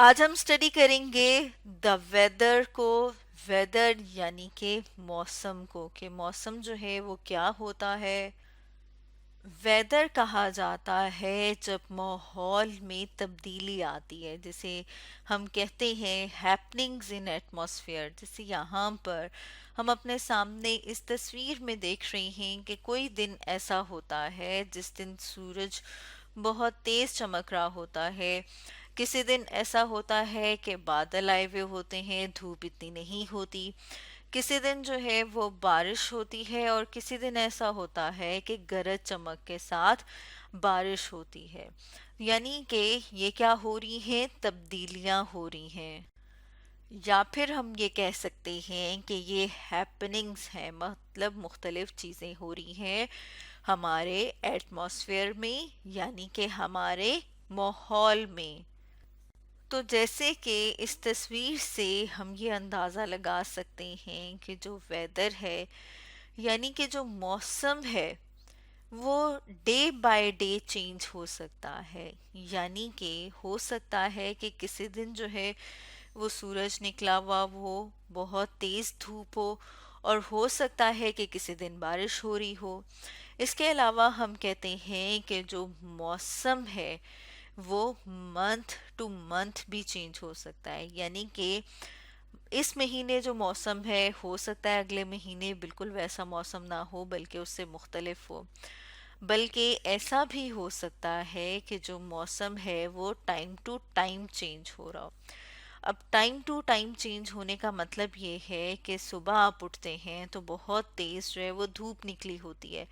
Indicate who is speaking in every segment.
Speaker 1: آج ہم اسٹڈی کریں گے دا ویدر کو. ویدر یعنی کہ موسم کو، کہ موسم جو ہے وہ کیا ہوتا ہے. ویدر کہا جاتا ہے جب ماحول میں تبدیلی آتی ہے، جسے ہم کہتے ہیں ہیپننگز ان ایٹماسفیئر. جیسے یہاں پر ہم اپنے سامنے اس تصویر میں دیکھ رہے ہیں کہ کوئی دن ایسا ہوتا ہے جس دن سورج بہت تیز چمک رہا ہوتا ہے. کسی دن ایسا ہوتا ہے کہ بادل آئے ہوئے ہوتے ہیں، دھوپ اتنی نہیں ہوتی. کسی دن جو ہے وہ بارش ہوتی ہے، اور کسی دن ایسا ہوتا ہے کہ گرج چمک کے ساتھ بارش ہوتی ہے. یعنی کہ یہ کیا ہو رہی ہیں؟ تبدیلیاں ہو رہی ہیں. یا پھر ہم یہ کہہ سکتے ہیں کہ یہ ہیپننگز ہیں، مطلب مختلف چیزیں ہو رہی ہیں ہمارے ایٹماسفیئر میں، یعنی کہ ہمارے ماحول میں. تو جیسے کہ اس تصویر سے ہم یہ اندازہ لگا سکتے ہیں کہ جو ویدر ہے، یعنی کہ جو موسم ہے، وہ ڈے بائی ڈے چینج ہو سکتا ہے. یعنی کہ ہو سکتا ہے کہ کسی دن جو ہے وہ سورج نکلا ہوا وہ بہت تیز دھوپ اور ہو سکتا ہے کہ کسی دن بارش ہو رہی ہو. اس کے علاوہ ہم کہتے ہیں کہ جو موسم ہے وہ منتھ ٹو منتھ بھی چینج ہو سکتا ہے. یعنی کہ اس مہینے جو موسم ہے، ہو سکتا ہے اگلے مہینے بالکل ویسا موسم نہ ہو بلکہ اس سے مختلف ہو. بلکہ ایسا بھی ہو سکتا ہے کہ جو موسم ہے وہ ٹائم ٹو ٹائم چینج ہو رہا ہو. اب ٹائم ٹو ٹائم چینج ہونے کا مطلب یہ ہے کہ صبح آپ اٹھتے ہیں تو بہت تیز جو ہے وہ دھوپ نکلی ہوتی ہے،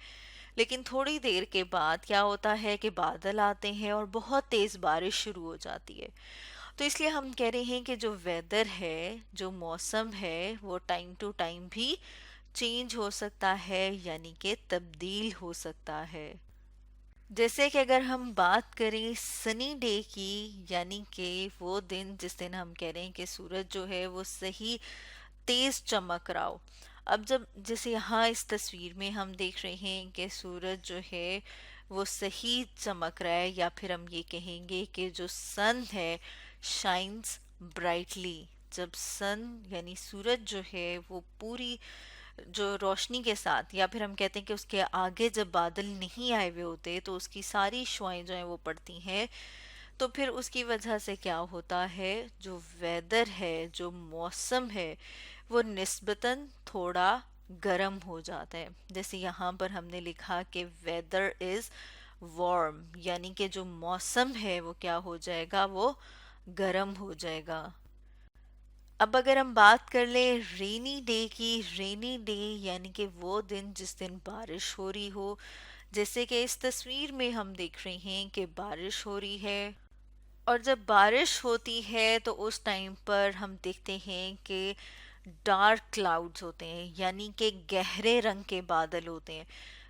Speaker 1: لیکن تھوڑی دیر کے بعد کیا ہوتا ہے کہ بادل آتے ہیں اور بہت تیز بارش شروع ہو جاتی ہے. تو اس لیے ہم کہہ رہے ہیں کہ جو ویدر ہے، جو موسم ہے، وہ ٹائم ٹو ٹائم بھی چینج ہو سکتا ہے، یعنی کہ تبدیل ہو سکتا ہے. جیسے کہ اگر ہم بات کریں سنی ڈے کی، یعنی کہ وہ دن جس دن ہم کہہ رہے ہیں کہ سورج جو ہے وہ صحیح تیز چمک رہا ہو. اب جب جیسے یہاں اس تصویر میں ہم دیکھ رہے ہیں کہ سورج جو ہے وہ صحیح چمک رہا ہے، یا پھر ہم یہ کہیں گے کہ جو سن ہے شائنز برائٹلی. جب سن یعنی سورج جو ہے وہ پوری جو روشنی کے ساتھ، یا پھر ہم کہتے ہیں کہ اس کے آگے جب بادل نہیں آئے ہوئے ہوتے تو اس کی ساری شعاعیں جو ہیں وہ پڑتی ہیں، تو پھر اس کی وجہ سے کیا ہوتا ہے، جو ویدر ہے، جو موسم ہے، وہ نسبتاً تھوڑا گرم ہو جاتا ہے. جیسے یہاں پر ہم نے لکھا کہ ویدر از وارم، یعنی کہ جو موسم ہے وہ کیا ہو جائے گا، وہ گرم ہو جائے گا. اب اگر ہم بات کر لیں رینی ڈے کی، رینی ڈے یعنی کہ وہ دن جس دن بارش ہو رہی ہو. جیسے کہ اس تصویر میں ہم دیکھ رہے ہیں کہ بارش ہو رہی ہے، اور جب بارش ہوتی ہے تو اس ٹائم پر ہم دیکھتے ہیں کہ ڈارک کلاؤڈز ہوتے ہیں، یعنی کہ گہرے رنگ کے بادل ہوتے ہیں.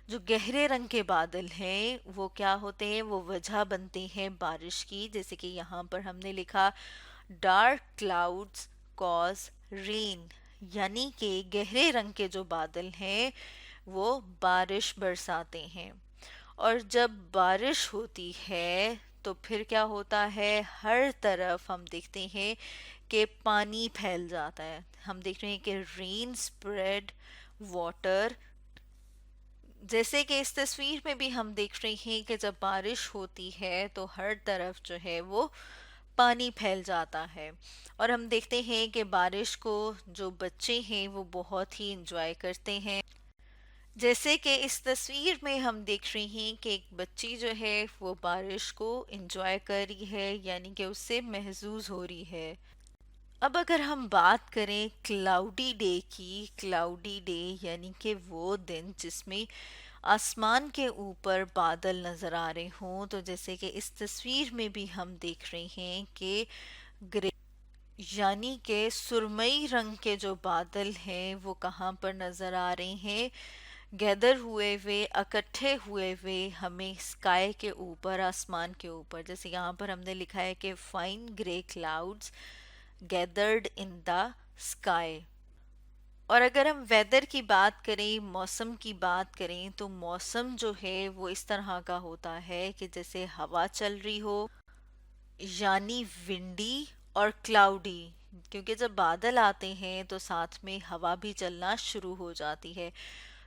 Speaker 1: جو گہرے رنگ کے بادل ہیں وہ کیا ہوتے ہیں، وہ وجہ بنتے ہیں بارش کی. جیسے کہ یہاں پر ہم نے لکھا ڈارک کلاؤڈز کاز رین، یعنی کہ گہرے رنگ کے جو بادل ہیں وہ بارش برساتے ہیں. اور جب بارش ہوتی ہے تو پھر کیا ہوتا ہے، ہر طرف ہم دیکھتے ہیں کہ پانی پھیل جاتا ہے. ہم دیکھ رہے ہیں کہ رین اسپریڈ واٹر. جیسے کہ اس تصویر میں بھی ہم دیکھ رہے ہیں کہ جب بارش ہوتی ہے تو ہر طرف جو ہے وہ پانی پھیل جاتا ہے. اور ہم دیکھتے ہیں کہ بارش کو جو بچے ہیں وہ بہت ہی انجوائے کرتے ہیں. جیسے کہ اس تصویر میں ہم دیکھ رہے ہیں کہ ایک بچی جو ہے وہ بارش کو انجوائے کر رہی ہے، یعنی کہ اس سے محظوظ ہو رہی ہے. اب اگر ہم بات کریں کلاؤڈی ڈے کی، کلاؤڈی ڈے یعنی کہ وہ دن جس میں آسمان کے اوپر بادل نظر آ رہے ہوں. تو جیسے کہ اس تصویر میں بھی ہم دیکھ رہے ہیں کہ گرے یعنی کہ سرمئی رنگ کے جو بادل ہیں وہ کہاں پر نظر آ رہے ہیں، گیدر ہوئے ہوئے، اکٹھے ہوئے ہوئے ہمیں اسکائی کے اوپر، آسمان کے اوپر. جیسے یہاں پر ہم نے لکھا ہے کہ fine grey clouds gathered in the sky. اور اگر ہم ویدر کی بات کریں، موسم کی بات کریں، تو موسم جو ہے وہ اس طرح کا ہوتا ہے کہ جیسے ہوا چل رہی ہو، یعنی ونڈی، اور کلاؤڈی، کیونکہ جب بادل آتے ہیں تو ساتھ میں ہوا بھی چلنا شروع ہو جاتی ہے،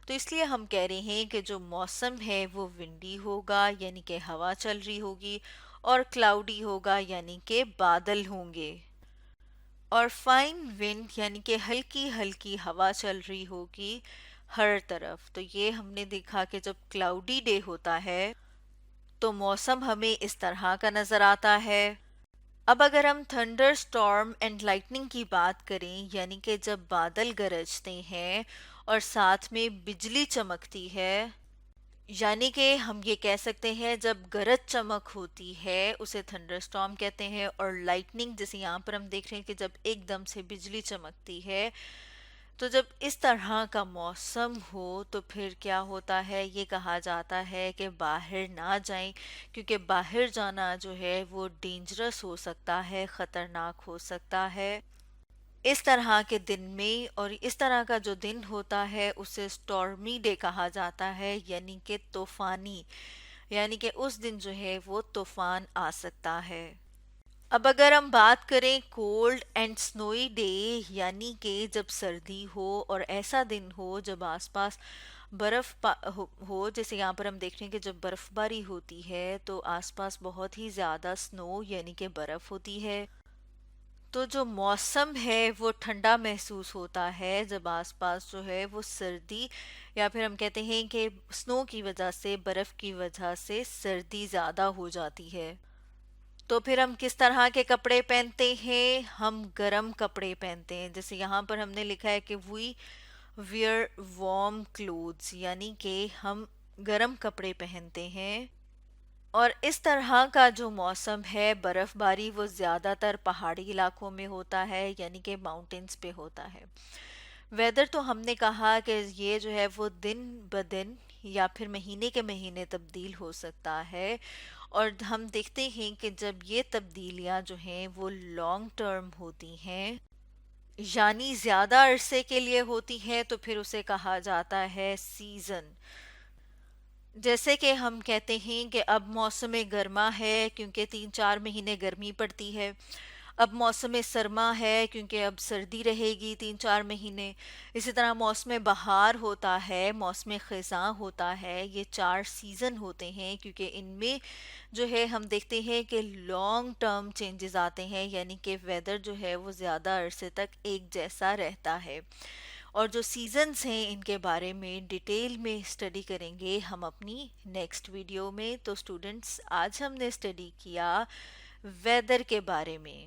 Speaker 1: تو اس لیے ہم کہہ رہے ہیں کہ جو موسم ہے وہ ونڈی ہوگا یعنی کہ ہوا چل رہی ہوگی، اور کلاؤڈی ہوگا یعنی کہ بادل ہوں گے، اور فائن ونڈ یعنی کہ ہلکی ہلکی ہوا چل رہی ہوگی ہر طرف۔ تو یہ ہم نے دیکھا کہ جب کلاؤڈی ڈے ہوتا ہے تو موسم ہمیں اس طرح کا نظر آتا ہے۔ اب اگر ہم تھنڈر سٹارم اینڈ لائٹننگ کی بات کریں، یعنی کہ جب بادل گرجتے ہیں اور ساتھ میں بجلی چمکتی ہے، یعنی کہ ہم یہ کہہ سکتے ہیں جب گرج چمک ہوتی ہے اسے تھنڈر سٹارم کہتے ہیں، اور لائٹننگ جیسے یہاں پر ہم دیکھ رہے ہیں کہ جب ایک دم سے بجلی چمکتی ہے، تو جب اس طرح کا موسم ہو تو پھر کیا ہوتا ہے، یہ کہا جاتا ہے کہ باہر نہ جائیں، کیونکہ باہر جانا جو ہے وہ ڈینجرس ہو سکتا ہے، خطرناک ہو سکتا ہے۔ اس طرح کے دن میں اور اس طرح کا جو دن ہوتا ہے اسے سٹارمی ڈے کہا جاتا ہے، یعنی کہ طوفانی، یعنی کہ اس دن جو ہے وہ طوفان آ سکتا ہے۔ اب اگر ہم بات کریں کولڈ اینڈ سنوئی ڈے، یعنی کہ جب سردی ہو اور ایسا دن ہو جب آس پاس ہو، جیسے یہاں پر ہم دیکھ رہے ہیں کہ جب برف باری ہوتی ہے تو آس پاس بہت ہی زیادہ سنو یعنی کہ برف ہوتی ہے، تو جو موسم ہے وہ ٹھنڈا محسوس ہوتا ہے جب آس پاس جو ہے وہ سردی، یا پھر ہم کہتے ہیں کہ سنو کی وجہ سے، برف کی وجہ سے سردی زیادہ ہو جاتی ہے۔ تو پھر ہم کس طرح کے کپڑے پہنتے ہیں؟ ہم گرم کپڑے پہنتے ہیں، جیسے یہاں پر ہم نے لکھا ہے کہ وی ویئر وارم کلوتھس، یعنی کہ ہم گرم کپڑے پہنتے ہیں۔ اور اس طرح کا جو موسم ہے برف باری وہ زیادہ تر پہاڑی علاقوں میں ہوتا ہے، یعنی کہ ماؤنٹینز پہ ہوتا ہے۔ ویدر تو ہم نے کہا کہ یہ جو ہے وہ دن بدن یا پھر مہینے کے مہینے تبدیل ہو سکتا ہے، اور ہم دیکھتے ہیں کہ جب یہ تبدیلیاں جو ہیں وہ لانگ ٹرم ہوتی ہیں، یعنی زیادہ عرصے کے لیے ہوتی ہیں، تو پھر اسے کہا جاتا ہے سیزن۔ جیسے کہ ہم کہتے ہیں کہ اب موسم گرما ہے کیونکہ 3 4 مہینے گرمی پڑتی ہے، اب موسم سرما ہے کیونکہ اب سردی رہے گی 3 4 مہینے، اسی طرح موسم بہار ہوتا ہے، موسم خزاں ہوتا ہے، یہ 4 سیزن ہوتے ہیں کیونکہ ان میں جو ہے ہم دیکھتے ہیں کہ لانگ ٹرم چینجز آتے ہیں، یعنی کہ ویدر جو ہے وہ زیادہ عرصے تک ایک جیسا رہتا ہے۔ اور جو سیزنز ہیں ان کے بارے میں ڈیٹیل میں اسٹڈی کریں گے ہم اپنی نیکسٹ ویڈیو میں۔ تو اسٹوڈنٹس، آج ہم نے اسٹڈی کیا ویدر کے بارے میں۔